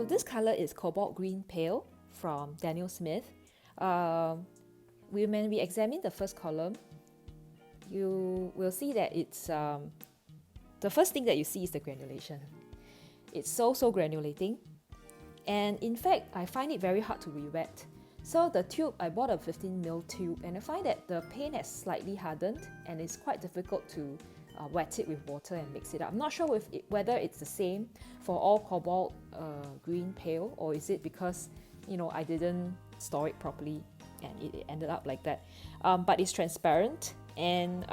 So this color is Cobalt Green Pale from Daniel Smith. When we examine the first column, you will see that it's the first thing that you see is the granulation. It's so granulating, and in fact I find it very hard to re-wet. So the tube, I bought a 15mm tube, and I find that the paint has slightly hardened and it's quite difficult to wet it with water and mix it up. I'm not sure whether it's the same for all Cobalt Green Pale, or is it because I didn't store it properly and it ended up like that. But it's transparent, and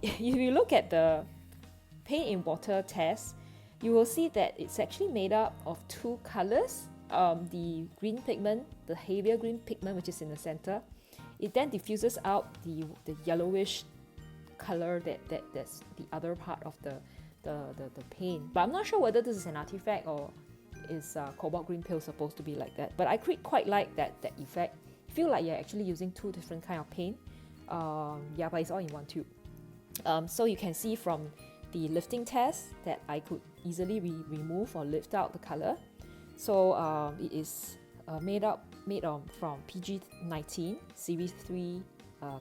if you look at the paint in water test, you will see that it's actually made up of two colors. The green pigment, the heavier green pigment, which is in the center, it then diffuses out the yellowish color that's the other part of the paint. But I'm not sure whether this is an artifact or is Cobalt Green Pale supposed to be like that. But I quite like that effect. Feel like you're actually using two different kind of paint. Yeah, but it's all in one tube. So you can see from the lifting test that I could easily remove or lift out the color. So it is made from PG19 Series 3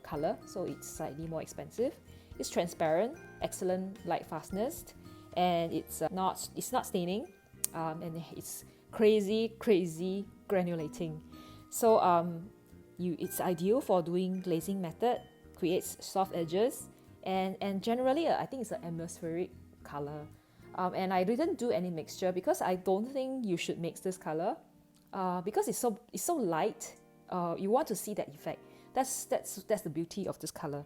color, so it's slightly more expensive. It's transparent, excellent light fastness, and it's not staining, and it's crazy granulating. So it's ideal for doing glazing method, creates soft edges, and generally I think it's an atmospheric color. And I didn't do any mixture because I don't think you should mix this color because it's so light. You want to see that effect. That's the beauty of this color.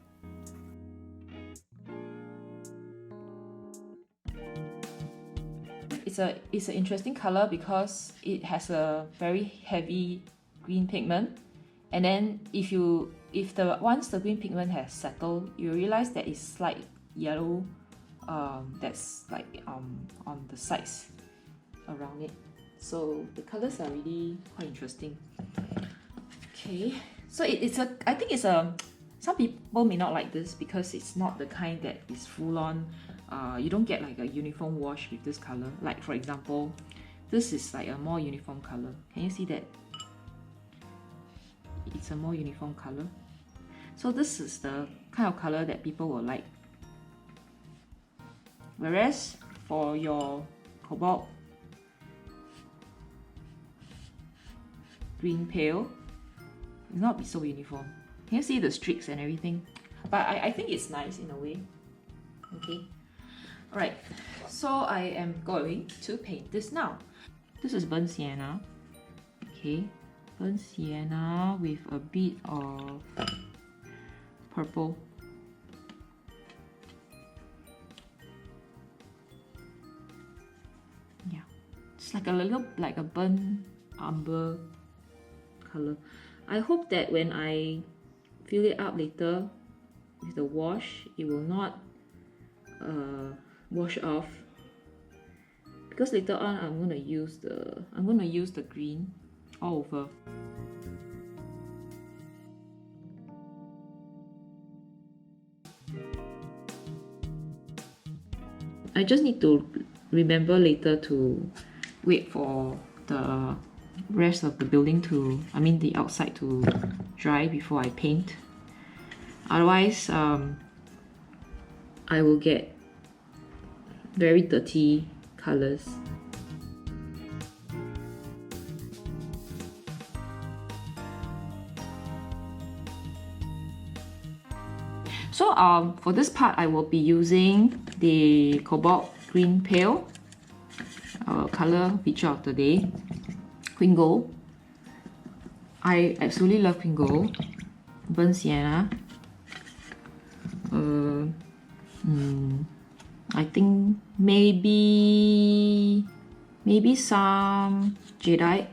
It's an interesting color because it has a very heavy green pigment, and then once the green pigment has settled, you realize that it's slight yellow. That's like on the sides around it. So the colors are really quite interesting. Okay, so I think it's some people may not like this because it's not the kind that is full on. You don't get like a uniform wash with this color. Like for example, this is like a more uniform color. Can you see that? It's a more uniform color. So this is the kind of color that people will like. Whereas for your Cobalt Green Pale, it will not be so uniform. Can you see the streaks and everything? But I think it's nice in a way. Okay. Alright, so I am going to paint this now. This is burnt sienna. Okay, burnt sienna with a bit of purple. Yeah, it's like a little like a burnt umber color. I hope that when I fill it up later with the wash, it will not wash off, because later on I'm gonna use the green all over. I just need to remember later to wait for the rest of the building the outside to dry before I paint. Otherwise, I will get very dirty colors. So for this part, I will be using the Cobalt Green Pale, our color feature of the day, Queen Gold. I absolutely love Queen Gold, burnt sienna. I think maybe some jadeite.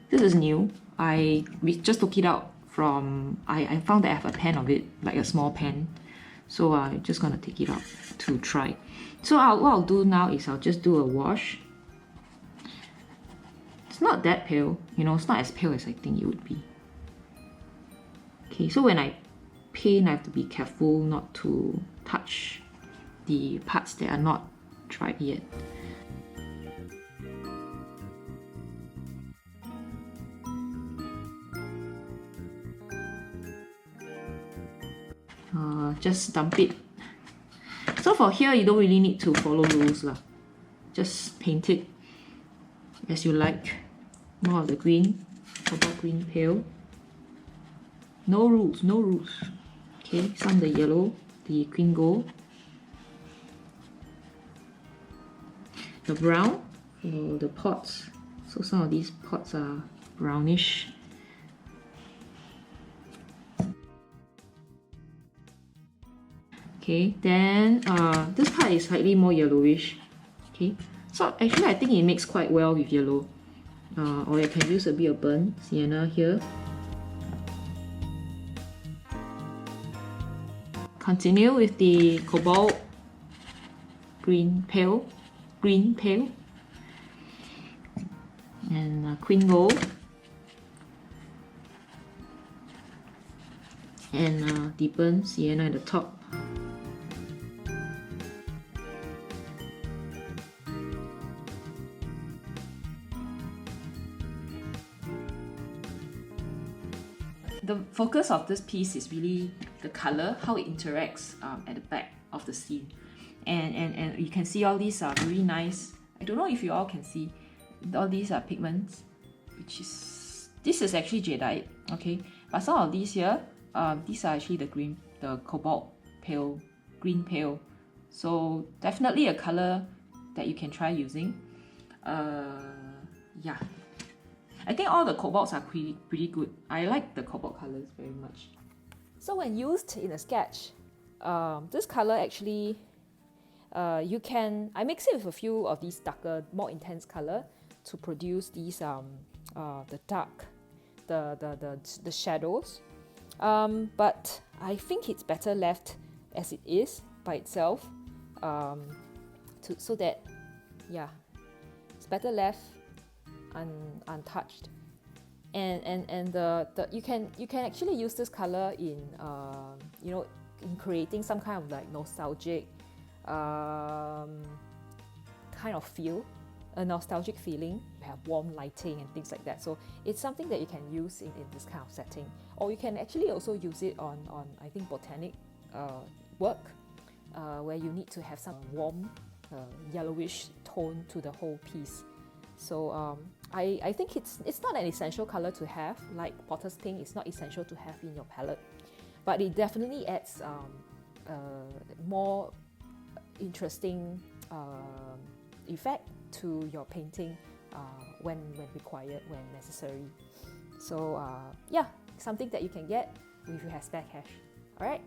This is new. We just took it out from. I found that I have a pan of it, like a small pan. So I'm just gonna take it out to try. So what I'll do now is I'll just do a wash. It's not that pale, it's not as pale as I think it would be. Okay, so when I paint, I have to be careful not to touch the parts that are not dried yet. just dump it. So for here, you don't really need to follow rules lah. Just paint it as you like. More of the green, Cobalt Green Pale. No rules, no rules. Okay, some of the yellow, the Queen Gold. The brown for the pots. So some of these pots are brownish. Okay, then this part is slightly more yellowish. Okay, so actually I think it mixes quite well with yellow. Or you can use a bit of burnt sienna here. Continue with the Cobalt Green Pale, and Queen Gold, and deepen sienna at the top. The focus of this piece is really the color, how it interacts at the back of the scene. And you can see all these are really nice. I don't know if you all can see, all these are pigments, this is actually jadeite, okay? But some of these here, these are actually the Cobalt Pale, Green Pale. So definitely a color that you can try using. Yeah. I think all the cobalts are pretty good. I like the cobalt colors very much. So when used in a sketch, this color actually, I mix it with a few of these darker, more intense color to produce these the dark, the shadows. But I think it's better left as it is by itself, so that, yeah, it's better left untouched. And you can actually use this color in in creating some kind of like nostalgic kind of feel, a nostalgic feeling. You have warm lighting and things like that, so it's something that you can use in this kind of setting. Or you can actually also use it on I think botanic work, where you need to have some warm yellowish tone to the whole piece. So I think it's not an essential color to have, like potter's pink is not essential to have in your palette, but it definitely adds more interesting effect to your painting when required, when necessary. So yeah, something that you can get if you have spare cash. Alright.